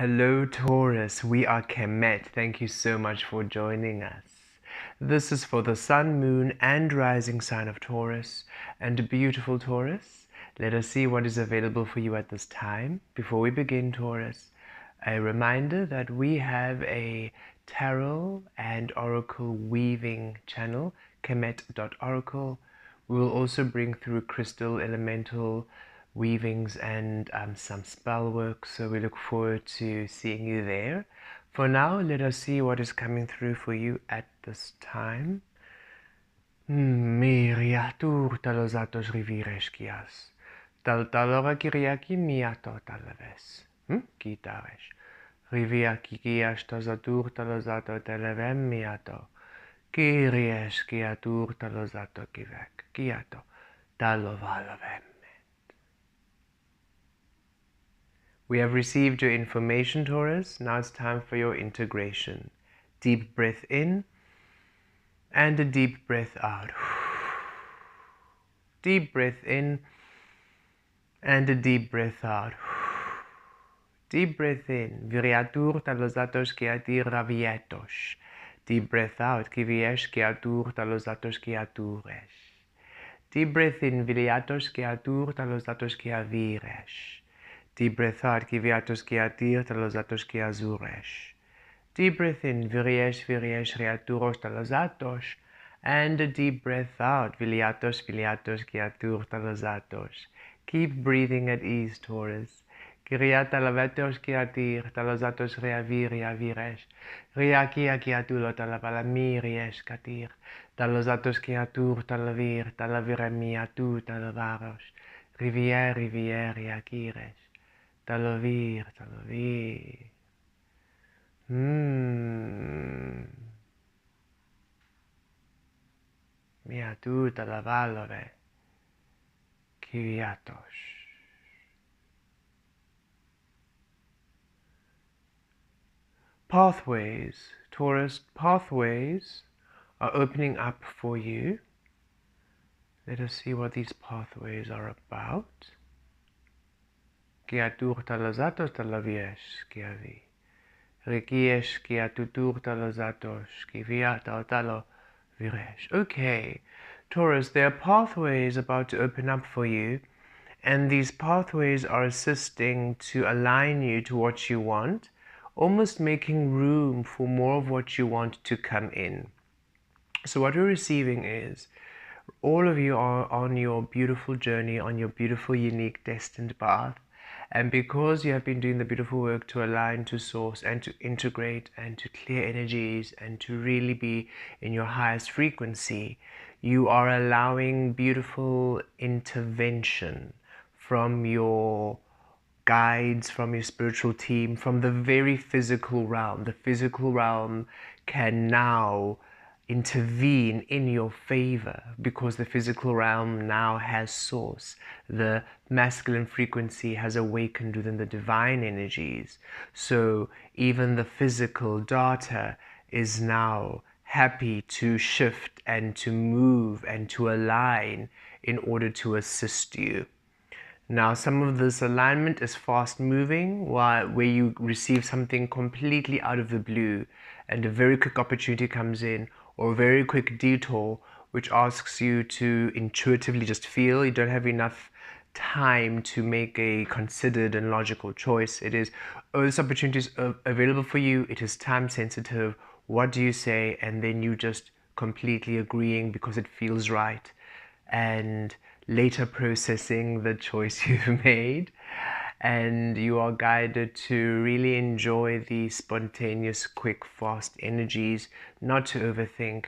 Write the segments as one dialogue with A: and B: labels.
A: Hello Taurus, we are Kemet. Thank you so much for joining us. This is for the Sun, Moon and Rising sign of Taurus. And beautiful Taurus, let us see what is available for you at this time. Before we begin, Taurus, a reminder that we have a tarot and oracle weaving channel, kemet.oracle. We will also bring through crystal elemental weavings and some spell work, so we look forward to seeing you there. For now, let us see what is coming through for you at this time. Miriatur talozatos rivireskias. Taltalora kiriaki miato talaves. Kitaresh. Riviaki kias tazatur talozato televem miato. Kiries kiatur talozato kivek. Kiato. Talovalavem. We have received your information, Taurus. Now it's time for your integration. Deep breath in and a deep breath out. Deep breath in and a deep breath out. Deep breath in. Viriatur talozatos kiatir ravietos. Deep breath out. Kiviesh kiatur talozatos kiaturesh. Deep breath in. Viriatos kiatur talozatos kiaviresh. Deep breath out, kiviatos kiatir, talozatos kiazuresh. Deep breath in, viriesh, riaturos, talozatos. And a deep breath out, viliatos, kiatur, talozatos. Keep breathing at ease, Taurus. Kiriata lavetos kiatir, talozatos riaviresh. Riakia kiatulo, talapalamirish katir. Talozatos kiatur, talavir, talavaros. Riviere, riakiresh. Talovir. Mia tu talavalore. Kiriatos. Pathways, Taurus, pathways are opening up for you. Let us see what these pathways are about. Kiatur talazatos talaviesh kiavi. Rekiesh kiatutur talazatos kivia talo viresh. Okay, Taurus, there are pathways about to open up for you, and these pathways are assisting to align you to what you want, almost making room for more of what you want to come in. So what we're receiving is all of you are on your beautiful journey, on your beautiful, unique, destined path. And because you have been doing the beautiful work to align to source and to integrate and to clear energies and to really be in your highest frequency, you are allowing beautiful intervention from your guides, from your spiritual team, from the very physical realm. The physical realm can now intervene in your favor because the physical realm now has source. The masculine frequency has awakened within the divine energies. So even the physical data is now happy to shift and to move and to align in order to assist you. Now, some of this alignment is fast moving, where you receive something completely out of the blue and a very quick opportunity comes in, or a very quick detour which asks you to intuitively just feel. You don't have enough time to make a considered and logical choice. It is, oh, this opportunity is available for you. It is time sensitive. What do you say? And then you just completely agreeing because it feels right, and later processing the choice you've made. And you are guided to really enjoy the spontaneous, quick, fast energies, not to overthink.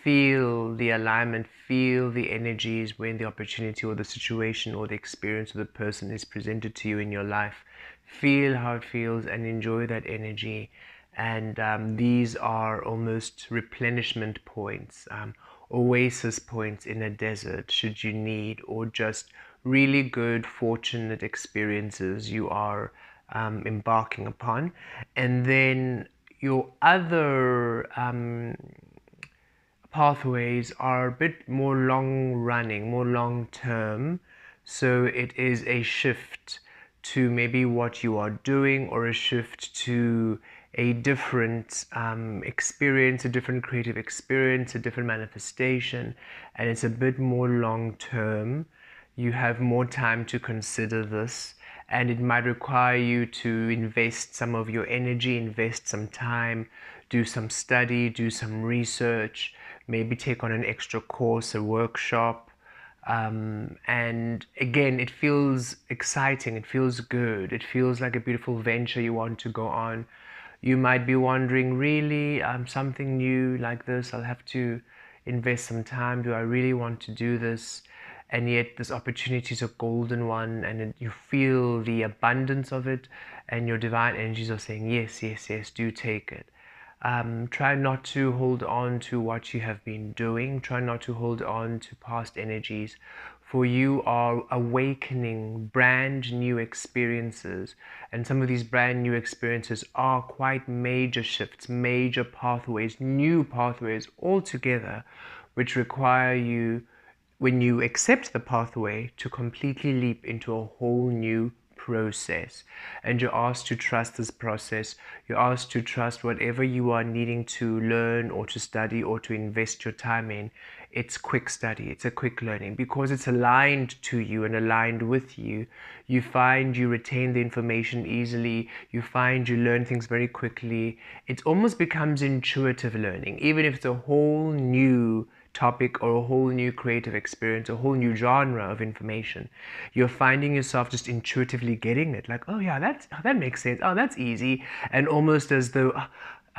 A: Feel the alignment, feel the energies when the opportunity or the situation or the experience of the person is presented to you in your life. Feel how it feels and enjoy that energy. And these are almost replenishment points, oasis points in a desert, should you need, or just really good, fortunate experiences you are embarking upon. And then your other pathways are a bit more long running, more long term. So it is a shift to maybe what you are doing, or a shift to a different experience, a different creative experience, a different manifestation, and it's a bit more long term. You have more time to consider this, and it might require you to invest some of your energy, invest some time, do some study, do some research, maybe take on an extra course, a workshop. And again, it feels exciting, it feels good, it feels like a beautiful venture you want to go on. You might be wondering, really, something new like this, I'll have to invest some time. Do I really want to do this? And yet this opportunity is a golden one, and you feel the abundance of it, and your divine energies are saying, yes, yes, yes, do take it. Try not to hold on to what you have been doing. Try not to hold on to past energies, for you are awakening brand new experiences. And some of these brand new experiences are quite major shifts, major pathways, new pathways altogether, which require you, when you accept the pathway, to completely leap into a whole new process. And you're asked to trust this process. You're asked to trust whatever you are needing to learn or to study or to invest your time in. It's quick study, it's a quick learning, because it's aligned to you and aligned with you. You find you retain the information easily. You find you learn things very quickly. It almost becomes intuitive learning, even if it's a whole new topic or a whole new creative experience, a whole new genre of information. You're finding yourself just intuitively getting it, like, oh yeah, that makes sense, oh, that's easy, and almost as though, "Oh,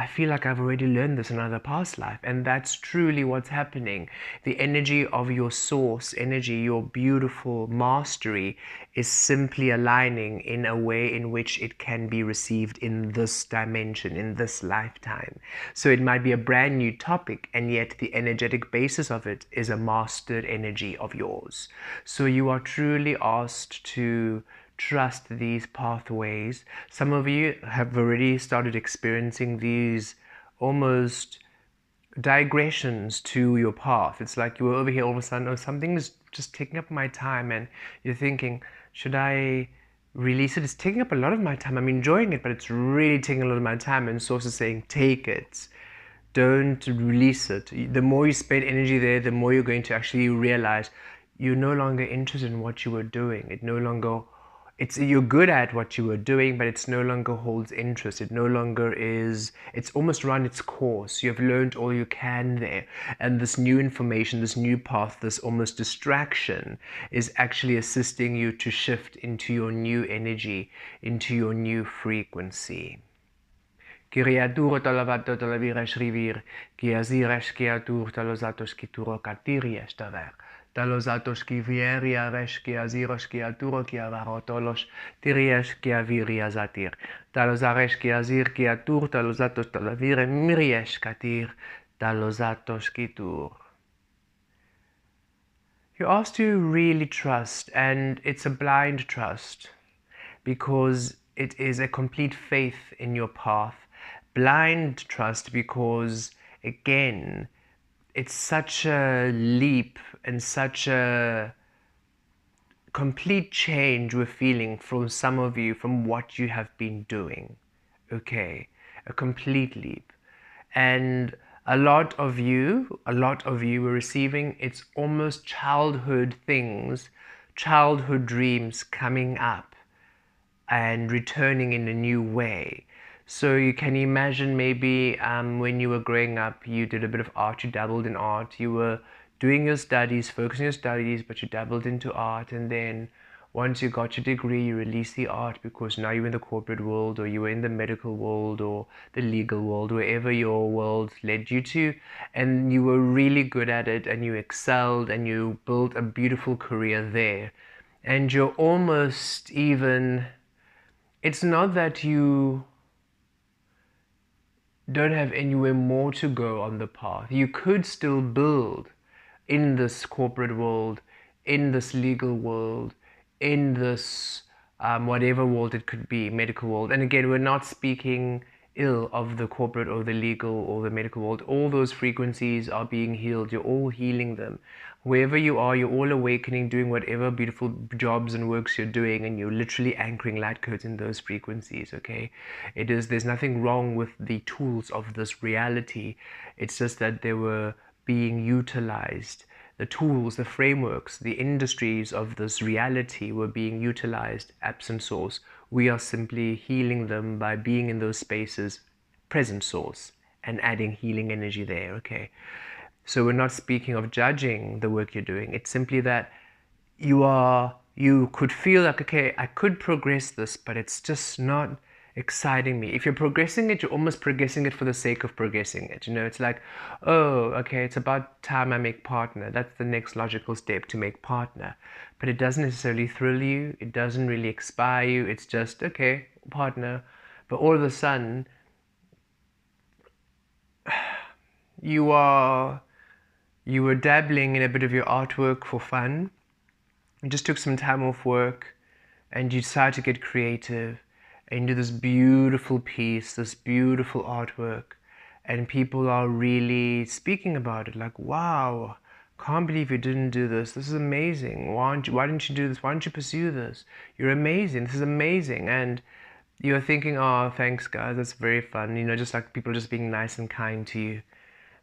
A: I feel like I've already learned this in another past life." And that's truly what's happening. The energy of your source energy, your beautiful mastery, is simply aligning in a way in which it can be received in this dimension, in this lifetime. So it might be a brand new topic, and yet the energetic basis of it is a mastered energy of yours. So you are truly asked to trust these pathways. Some of you have already started experiencing these almost digressions to your path. It's like you were over here, all of a sudden, oh, something's just taking up my time, and you're thinking, should I release it? It's taking up a lot of my time. I'm enjoying it, but it's really taking a lot of my time. And Source is saying, take it. Don't release it. The more you spend energy there, the more you're going to actually realize you're no longer interested in what you were doing. It no longer, you're good at what you were doing, but it's no longer holds interest. It no longer is, it's almost run its course. You have learned all you can there. And this new information, this new path, this almost distraction is actually assisting you to shift into your new energy, into your new frequency. Kiriatur talavato talaviresh rivir, kiaziresh kiatur talozatos kituro katirias taver. Talozatos kivieria resh kiaziros kiaturo kiavarotolos, tirias kiaviria zatir. Talozaresh kiazir kiatur talozatos talavire miriesh katir, talozatos kitur. You're asked to really trust, and it's a blind trust, because it is a complete faith in your path. Blind trust because, again, it's such a leap and such a complete change we're feeling from some of you, from what you have been doing. Okay, a complete leap. And a lot of you were receiving, it's almost childhood things, childhood dreams coming up and returning in a new way. So you can imagine, maybe when you were growing up, you did a bit of art, you dabbled in art, you were doing your studies, focusing on your studies, but you dabbled into art, and then once you got your degree, you released the art because now you're in the corporate world, or you were in the medical world, or the legal world, wherever your world led you to, and you were really good at it, and you excelled, and you built a beautiful career there. And you're almost even, it's not that you don't have anywhere more to go on the path. You could still build in this corporate world, in this legal world, in this whatever world it could be, medical world. And again, we're not speaking ill of the corporate or the legal or the medical world. All those frequencies are being healed. You're all healing them. Wherever you are, you're all awakening, doing whatever beautiful jobs and works you're doing, and you're literally anchoring light codes in those frequencies, okay? There's nothing wrong with the tools of this reality. It's just that they were being utilized. The tools, the frameworks, the industries of this reality were being utilized absent source. We are simply healing them by being in those spaces, present source, and adding healing energy there, okay? So we're not speaking of judging the work you're doing. It's simply that you could feel like, okay, I could progress this, but it's just not exciting me. If you're progressing it, you're almost progressing it for the sake of progressing it. It's like, oh, okay, it's about time I make partner. That's the next logical step, to make partner. But it doesn't necessarily thrill you. It doesn't really inspire you. It's just, okay, partner. But all of a sudden, you were dabbling in a bit of your artwork for fun. You just took some time off work and you decided to get creative and do this beautiful piece, this beautiful artwork, and people are really speaking about it, like, wow, can't believe you didn't do this. This is amazing. Why didn't you do this? Why didn't you pursue this? You're amazing. This is amazing. And you're thinking, oh, thanks guys, that's very fun. Just like people just being nice and kind to you.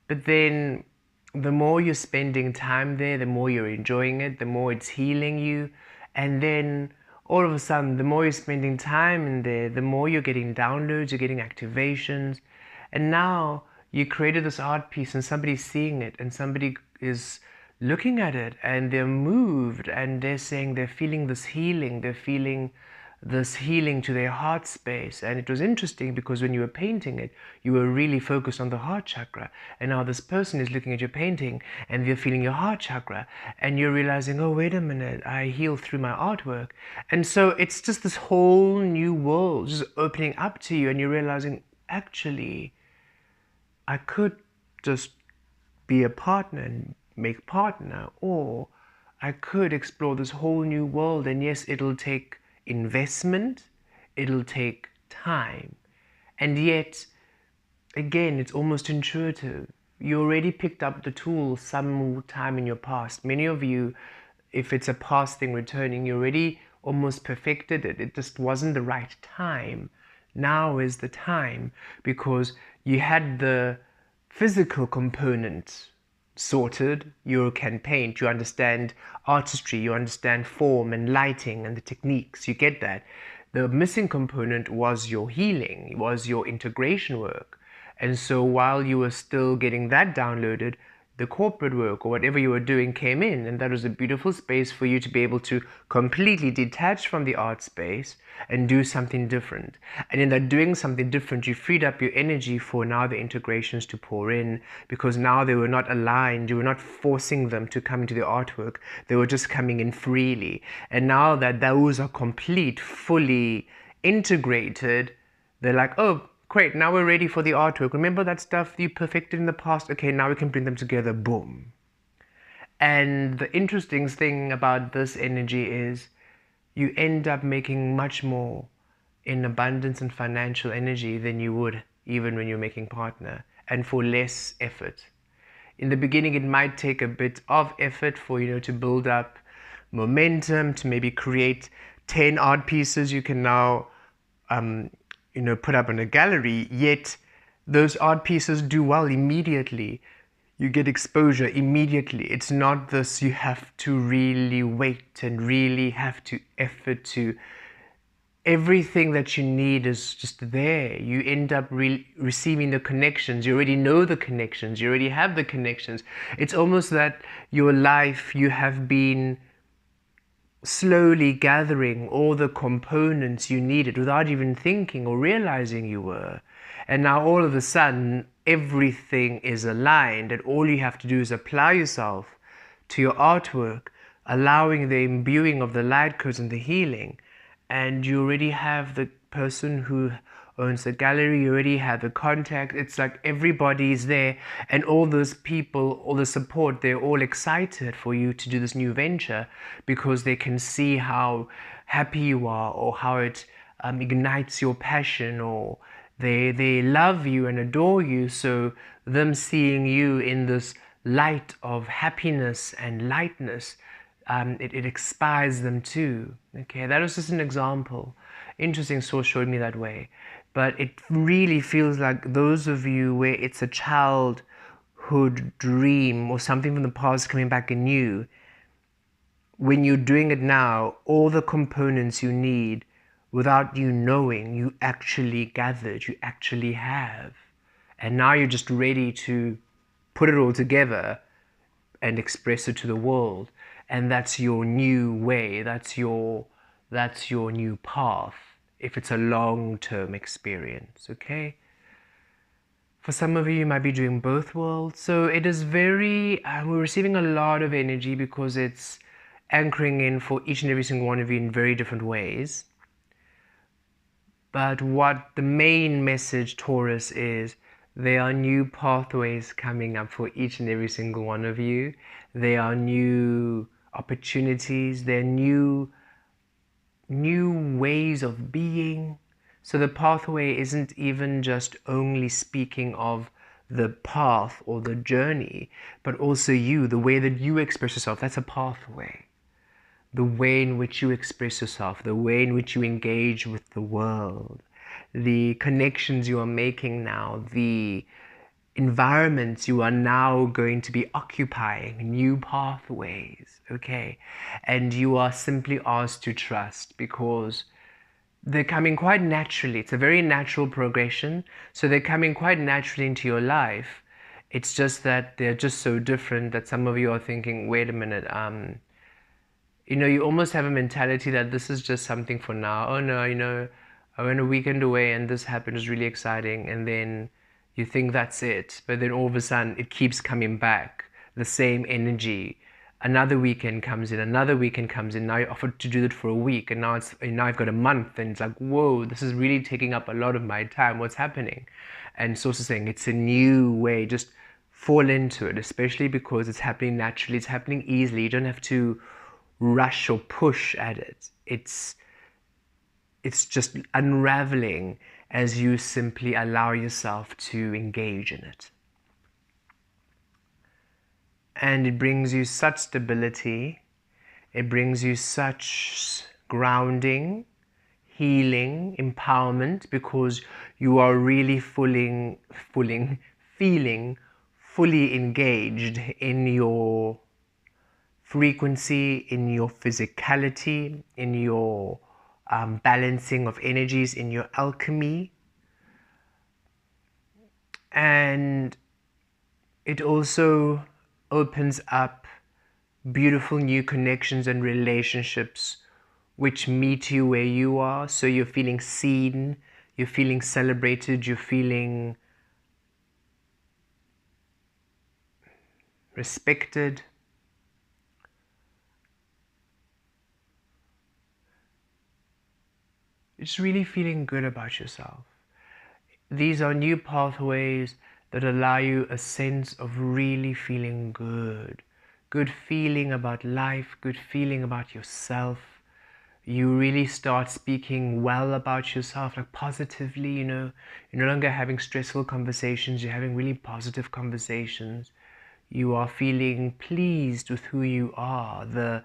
A: But then the more you're spending time there, the more you're enjoying it, the more it's healing you. And then all of a sudden, the more you're spending time in there, the more you're getting downloads, you're getting activations. And now you created this art piece and somebody's seeing it and somebody is looking at it and they're moved and they're saying they're feeling this healing, to their heart space. And it was interesting because when you were painting it, you were really focused on the heart chakra, and now this person is looking at your painting and they're feeling your heart chakra, and you're realizing, oh, wait a minute, I heal through my artwork. And so it's just this whole new world just opening up to you, and you're realizing, actually, I could just be a partner and make partner, or I could explore this whole new world. And yes, it'll take investment, it'll take time, and yet again, it's almost intuitive. You already picked up the tool some time in your past. Many of you, if it's a past thing returning, you already almost perfected it. It just wasn't the right time. Now is the time, because you had the physical component sorted. You can paint, you understand artistry, you understand form and lighting and the techniques, you get that. The missing component was your healing, it was your integration work. And so while you were still getting that downloaded, the corporate work or whatever you were doing came in, and that was a beautiful space for you to be able to completely detach from the art space and do something different. And in that doing something different, you freed up your energy for now the integrations to pour in, because now they were not aligned. You were not forcing them to come into the artwork. They were just coming in freely. And now that those are complete, fully integrated, they're like, oh, great, now we're ready for the artwork. Remember that stuff you perfected in the past? Okay, now we can bring them together. Boom. And the interesting thing about this energy is you end up making much more in abundance and financial energy than you would even when you're making partner, and for less effort. In the beginning, it might take a bit of effort for, to build up momentum, to maybe create 10 art pieces you can now put up in a gallery, yet those art pieces do well immediately. You get exposure immediately. It's not this, you have to really wait and really have to effort to. Everything that you need is just there. You end up receiving the connections. You already know the connections. You already have the connections. It's almost that your life, you have been slowly gathering all the components you needed without even thinking or realizing you were. And now all of a sudden, everything is aligned, and all you have to do is apply yourself to your artwork, allowing the imbuing of the light codes and the healing. And you already have the person who owns the gallery, you already have the contact. It's like everybody's there, and all those people, all the support, they're all excited for you to do this new venture, because they can see how happy you are, or how it ignites your passion, or They love you and adore you, so them seeing you in this light of happiness and lightness, it inspires them too. Okay, that was just an example. Interesting source showed me that way. But it really feels like those of you where it's a childhood dream or something from the past coming back anew, when you're doing it now, all the components you need, without you knowing, you actually gathered, you actually have. And now you're just ready to put it all together and express it to the world. And that's your new way, that's your new path, if it's a long-term experience, okay? For some of you, you might be doing both worlds. So it is very, we're receiving a lot of energy because it's anchoring in for each and every single one of you in very different ways. But what the main message, Taurus, is there are new pathways coming up for each and every single one of you. There are new opportunities. There are new ways of being. So the pathway isn't even just only speaking of the path or the journey, but also you, the way that you express yourself. That's a pathway. The way in which you express yourself, the way in which you engage with the world, the connections you are making now, the environments you are now going to be occupying, new pathways, okay? And you are simply asked to trust because they're coming quite naturally. It's a very natural progression. So they're coming quite naturally into your life. It's just that they're just so different that some of you are thinking, wait a minute, you almost have a mentality that this is just something for now. Oh no, I went a weekend away and this happened, it was really exciting. And then you think that's it. But then all of a sudden it keeps coming back. The same energy. Another weekend comes in, another weekend comes in. Now you're offered to do it for a week and now I've got a month and it's like, whoa, this is really taking up a lot of my time. What's happening? And Source is saying it's a new way. Just fall into it, especially because it's happening naturally. It's happening easily. You don't have to rush or push at it. It's just unraveling as you simply allow yourself to engage in it. And it brings you such stability, it brings you such grounding, healing, empowerment, because you are really feeling fully engaged in your frequency, in your physicality, in your balancing of energies, in your alchemy. And it also opens up beautiful new connections and relationships which meet you where you are. So you're feeling seen, you're feeling celebrated, you're feeling respected. It's really feeling good about yourself. These are new pathways that allow you a sense of really feeling good. Good feeling about life, good feeling about yourself. You really start speaking well about yourself, like positively, You're no longer having stressful conversations, you're having really positive conversations. You are feeling pleased with who you are, the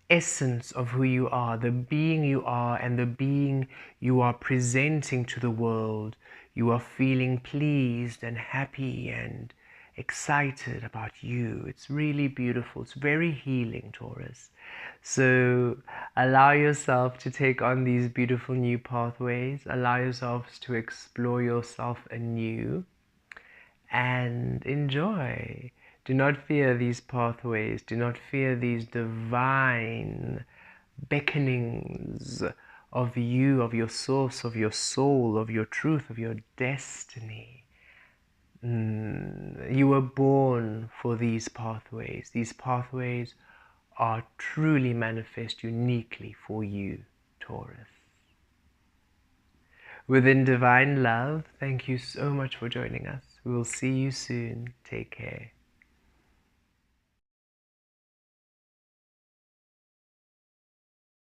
A: essence of who you are, the being you are, and the being you are presenting to the world. You are feeling pleased and happy and excited about you. It's really beautiful. It's very healing, Taurus. So allow yourself to take on these beautiful new pathways. Allow yourselves to explore yourself anew and enjoy. Do not fear these pathways. Do not fear these divine beckonings of you, of your source, of your soul, of your truth, of your destiny. You were born for these pathways. These pathways are truly manifest uniquely for you, Taurus. Within divine love, thank you so much for joining us. We will see you soon. Take care.